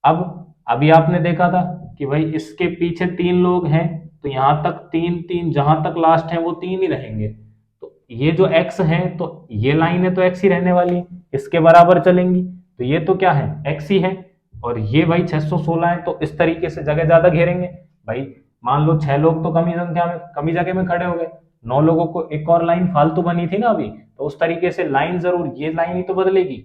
अब अभी आपने देखा था कि भाई इसके पीछे 3 लोग हैं, तो यहां तक 3 3, जहां तक लास्ट है वो 3 ही रहेंगे, तो ये जो x है तो ये लाइन है तो x ही रहने वाली है, इसके बराबर चलेंगी, तो ये तो क्या है, x ही है, और ये भाई 616 है, तो इस तरीके से जगह ज्यादा घेरेंगे भाई। मान लो 6 लोग तो कमी संख्या में, कमी जगह में खड़े हो गए, 9 लोगों को एक और लाइन फालतू बनी थी ना अभी, तो उस तरीके से लाइन जरूर, ये लाइन ही तो बदलेगी,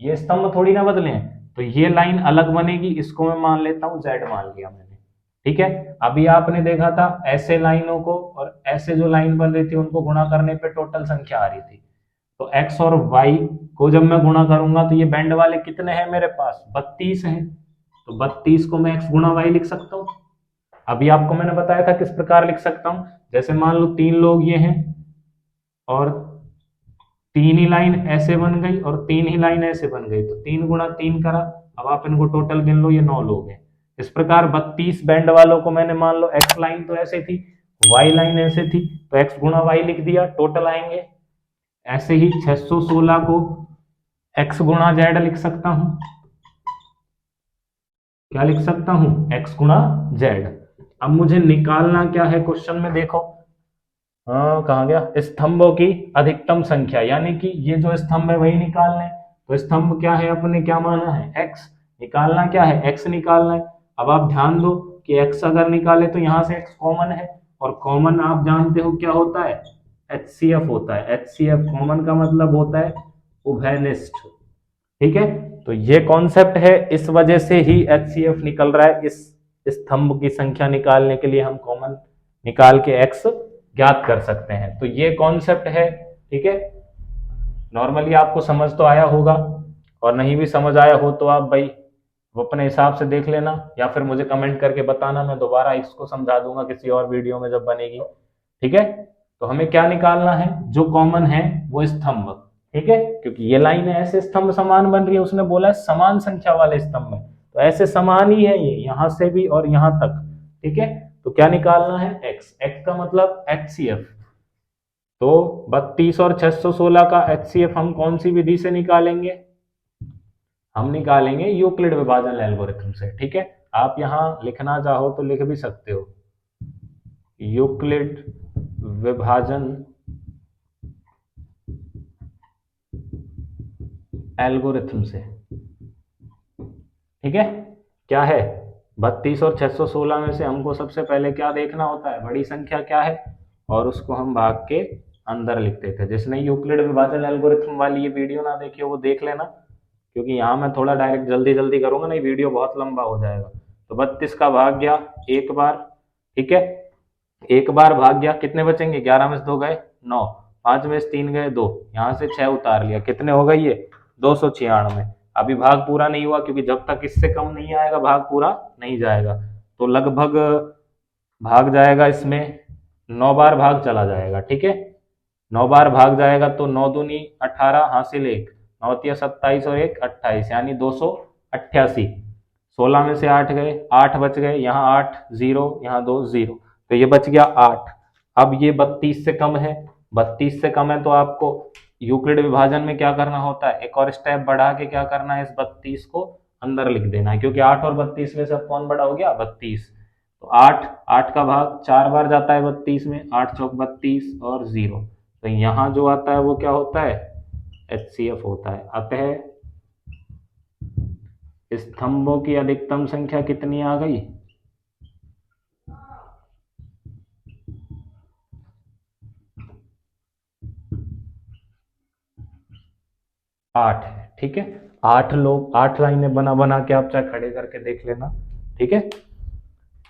ये स्तंभ थोड़ी ना बदले हैं, तो ये लाइन अलग बनेगी, इसको मैं मान लेता हूं z मान लिया मैंने, ठीक है। अभी आपने देखा था ऐसे लाइनों को और ऐसे जो लाइन बन रही थी उनको गुणा करने पे टोटल संख्या आ रही थी, तो x और y को जब मैं गुणा करूंगा तो ये बैंड वाले कितने हैं मेरे पास, 32 हैं, तो 32 को मैं x गुणा y लिख सकता हूँ। अभी आपको मैंने बताया था किस प्रकार लिख सकता हूँ, जैसे मान लो 3 लोग ये हैं और 3 ही लाइन ऐसे बन गई और 3 ही लाइन ऐसे बन गई, तो 3 गुणा 3 करा, अब आप इनको टोटल गिन लो, ये 9 लोग हैं। इस प्रकार 32 बैंड वालों को मैंने मान लो x लाइन तो ऐसे थी, y लाइन ऐसे थी, तो x गुणा y लिख दिया, टोटल आएंगे। ऐसे ही 616 को x गुणा z लिख सकता हूं, क्या लिख सकता हूं, x गुणा z। अब मुझे निकालना क्या है क्वेश्चन में, देखो हाँ कहाँ गया, स्तंभों की अधिकतम संख्या, यानी कि ये जो स्तंभ है वही निकालना है, तो स्तंभ क्या है अपने, क्या माना है x, निकालना क्या है, x निकालना है। अब आप ध्यान दो कि x अगर निकाले तो यहाँ से x कॉमन है, और कॉमन आप जानते हो क्या होता है, HCF होता है, HCF कॉमन का मतलब होता है उभयनिष्ठ, ठीक है। तो ये कॉन्सेप्ट है, इस वजह से ही HCF निकल रहा है, इस स्तंभ की संख्या निकालने के लिए हम कॉमन निकाल के x ज्ञात कर सकते हैं, तो ये कॉन्सेप्ट है, ठीक है। नॉर्मली आपको समझ तो आया होगा, और नहीं भी समझ आया हो तो आप भाई वो अपने हिसाब से देख लेना, या फिर मुझे कमेंट करके बताना, मैं दोबारा इसको समझा दूंगा किसी और वीडियो में जब बनेगी, ठीक है। तो हमें क्या निकालना है, जो कॉमन है वो स्तंभ, ठीक है, क्योंकि ये लाइन है ऐसे स्तंभ समान बन रही है, उसने बोला है समान संख्या वाले स्तंभ है, तो ऐसे समान ही है ये, यहां से भी और यहां तक, ठीक है। तो क्या निकालना है, x का मतलब HCF, तो 32 और 616 का HCF हम कौन सी विधि से निकालेंगे, हम निकालेंगे यूक्लिड विभाजन एल्गोरिथम से, ठीक है। आप यहां लिखना चाहो तो लिख भी सकते हो, यूक्लिड विभाजन एल्गोरिथम से, ठीक है। क्या है, 32 और 616 में से हमको सबसे पहले क्या देखना होता है, बड़ी संख्या क्या है, और उसको हम भाग के अंदर लिखते थे। जिसने यूक्लिड विभाजन एल्गोरिथम वाली ये वीडियो ना देखी हो वो देख लेना, क्योंकि यहाँ मैं थोड़ा डायरेक्ट जल्दी जल्दी करूंगा, नहीं वीडियो बहुत लंबा हो जाएगा। तो 32 का भाग गया एक बार, ठीक है, एक बार भाग गया, कितने बचेंगे, 11 में से 2 गए 9, 5 में से 3 गए 2, यहाँ से 6 उतार लिया, कितने हो गए ये 296। अभी भाग पूरा नहीं हुआ, क्योंकि जब तक इससे कम नहीं आएगा भाग पूरा नहीं जाएगा, तो लगभग भाग जाएगा इसमें 9 बार भाग चला जाएगा, ठीक है। 9 बार भाग जाएगा तो 9 दूनी 18 हासिल 1, 9 तिया 27 और 1 28, यानी 288। 16 में से 8 गए, 8 बच गए, यहाँ 8 0, यहाँ 2 0, तो ये बच गया 8। अब ये 32 से कम है, 32 से कम है तो आपको यूक्लिड विभाजन में क्या करना होता है, एक और स्टेप बढ़ा के क्या करना है, इस 32 को अंदर लिख देना है, क्योंकि 8 और 32 में से अब कौन बड़ा हो गया, 32। तो 8, 8 का भाग 4 बार जाता है 32 में, 8 चौक 32 और 0, तो यहाँ जो आता है वो क्या होता है, HCF होता है। अतः स्तंभों की अधिकतम संख्या कितनी आ गई, 8 है, ठीक है। 8 लोग, 8 लाइनें बना बना के आप चाहे खड़े करके देख लेना, ठीक है।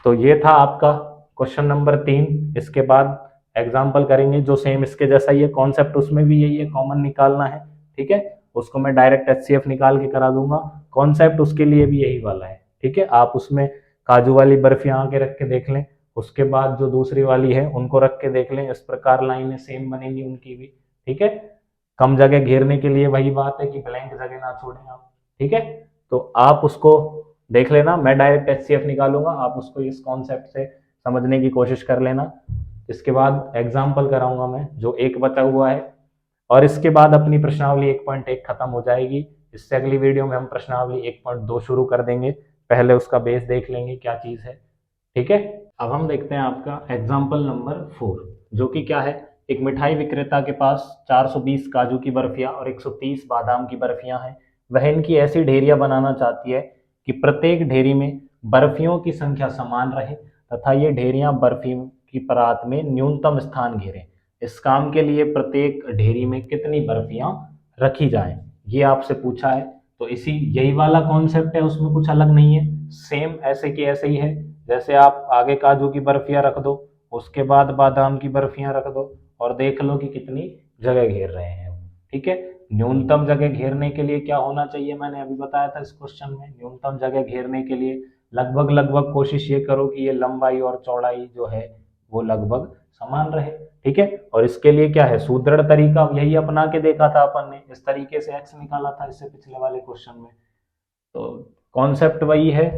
तो ये था आपका क्वेश्चन नंबर 3। इसके बाद एग्जाम्पल करेंगे जो सेम इसके जैसा ही है, कॉन्सेप्ट उसमें भी यही है, कॉमन निकालना है, ठीक है। उसको मैं डायरेक्ट HCF निकाल के करा दूंगा, कॉन्सेप्ट उसके लिए भी यही वाला है, ठीक है। आप उसमें काजू वाली बर्फी आके रख के देख लें, उसके बाद जो दूसरी वाली है उनको रख के देख लें, इस प्रकार लाइनें सेम बनेंगी उनकी भी, ठीक है। कम जगह घेरने के लिए वही बात है कि ब्लैंक जगह ना छोड़ें आप, ठीक है। तो आप उसको देख लेना, मैं डायरेक्ट HCF निकालूंगा, आप उसको इस कॉन्सेप्ट से समझने की कोशिश कर लेना। इसके बाद एग्जाम्पल कराऊंगा मैं जो एक बचा हुआ है, और इसके बाद अपनी प्रश्नावली 1.1 खत्म हो जाएगी। इससे अगली वीडियो में हम प्रश्नावली 1.2 शुरू कर देंगे, पहले उसका बेस देख लेंगे क्या चीज़ है। ठीक है, अब हम देखते हैं आपका एग्जाम्पल नंबर 4, जो कि क्या है। एक मिठाई विक्रेता के पास 420 काजू की बर्फियां और 130 बादाम की बर्फियां हैं। वह इनकी ऐसी ढेरियां बनाना चाहती है कि प्रत्येक ढेरी में बर्फियों की संख्या समान रहे तथा ये ढेरियां बर्फी की परात में न्यूनतम स्थान घेरें। इस काम के लिए प्रत्येक ढेरी में कितनी बर्फियां रखी जाएं, ये आपसे पूछा है। तो इसी यही वाला कॉन्सेप्ट है, उसमें कुछ अलग नहीं है, सेम ऐसे की ऐसे ही है। जैसे आप आगे काजू की बर्फियां रख दो, उसके बाद बादाम की बर्फियां रख दो, और देख लो कि कितनी जगह घेर रहे हैं। ठीक है, न्यूनतम जगह घेरने के लिए क्या होना चाहिए, मैंने अभी बताया था इस क्वेश्चन में। न्यूनतम जगह घेरने के लिए लगभग लगभग कोशिश ये करो कि ये लंबाई और चौड़ाई जो है वो लगभग समान रहे। ठीक है, और इसके लिए क्या है, सुदृढ़ तरीका यही अपना के देखा था अपन ने, इस तरीके से एक्स निकाला था इससे पिछले वाले क्वेश्चन में। तो कॉन्सेप्ट वही है,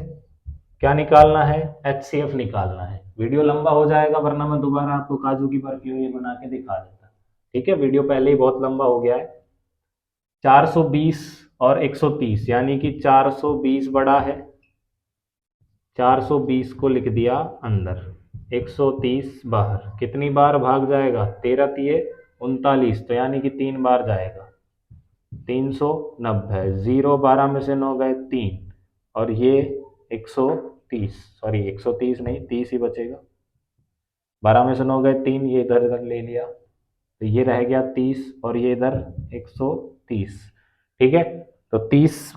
क्या निकालना है, HCF निकालना है। वीडियो लंबा हो जाएगा, वरना मैं दोबारा आपको काजू की बर्फी ये बना के दिखा देता। ठीक है, वीडियो पहले ही बहुत लंबा हो गया है। 420 और 130, यानी कि 420 बड़ा है, 420 को लिख दिया अंदर, 130 बाहर। कितनी बार भाग जाएगा, 13 तिये 39, तो यानी कि 3 बार जाएगा, 390। 0 12 में से 9 गए 3, और ये 130, सॉरी 130 नहीं 30 ही बचेगा, 12 में से 9 गए 3, ये इधर इधर ले लिया, तो ये रह गया 30, और ये इधर 130। ठीक है, तो 30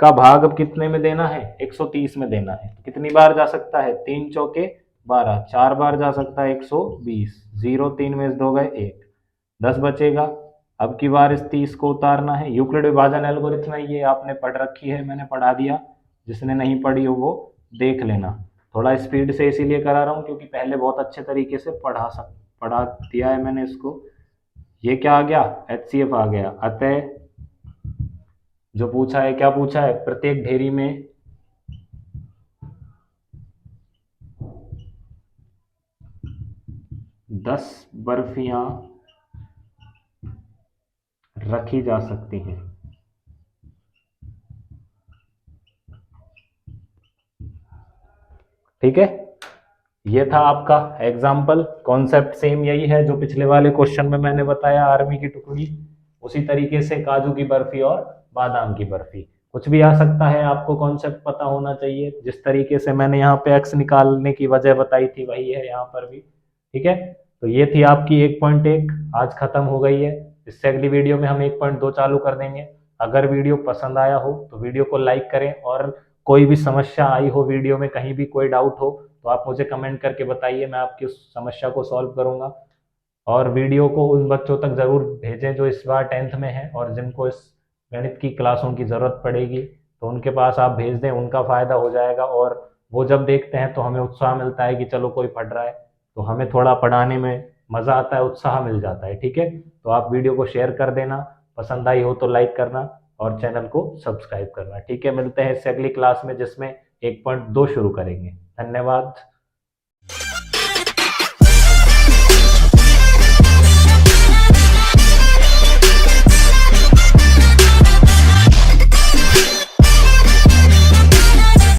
का भाग अब कितने में देना है, 130 में देना है। कितनी बार जा सकता है, 3 चौके 12, 4 बार जा सकता है 120। 0 3 में से 2 गए 1, 10 बचेगा। अब की बार इस 30 को उतारना है। यूक्लिड विभाजन एल्गोरिथम है, ये आपने पढ़ रखी है, मैंने पढ़ा दिया, जिसने नहीं पढ़ी हो वो देख लेना। थोड़ा स्पीड से इसीलिए करा रहा हूँ क्योंकि पहले बहुत अच्छे तरीके से पढ़ा दिया है मैंने इसको। ये क्या आ गया, HCF आ गया। अतः जो पूछा है, क्या पूछा है, प्रत्येक ढेरी में 10 बर्फियां रखी जा सकती हैं। ठीक है, ये था आपका एग्जाम्पल। कॉन्सेप्ट सेम यही है जो पिछले वाले क्वेश्चन में मैंने बताया, आर्मी की टुकड़ी, उसी तरीके से काजू की बर्फी और बादाम की बर्फी। कुछ भी आ सकता है, आपको कॉन्सेप्ट पता होना चाहिए। जिस तरीके से मैंने यहाँ पे एक्स निकालने की वजह बताई थी वही है यहाँ पर भी। ठीक है, तो ये थी आपकी 1.1, आज खत्म हो गई है। इससे अगली वीडियो में हम 1.2 चालू कर देंगे। अगर वीडियो पसंद आया हो तो वीडियो को लाइक करें, और कोई भी समस्या आई हो वीडियो में, कहीं भी कोई डाउट हो तो आप मुझे कमेंट करके बताइए, मैं आपकी उस समस्या को सॉल्व करूंगा। और वीडियो को उन बच्चों तक ज़रूर भेजें जो इस बार 10th में हैं और जिनको इस गणित की क्लासों की ज़रूरत पड़ेगी, तो उनके पास आप भेज दें, उनका फ़ायदा हो जाएगा। और वो जब देखते हैं तो हमें उत्साह मिलता है कि चलो कोई पढ़ रहा है, तो हमें थोड़ा पढ़ाने में मज़ा आता है, उत्साह मिल जाता है। ठीक है, तो आप वीडियो को शेयर कर देना, पसंद आई हो तो लाइक करना, और चैनल को सब्सक्राइब करना। ठीक है, मिलते हैं इससे अगली क्लास में जिसमें 1.2 शुरू करेंगे। धन्यवाद।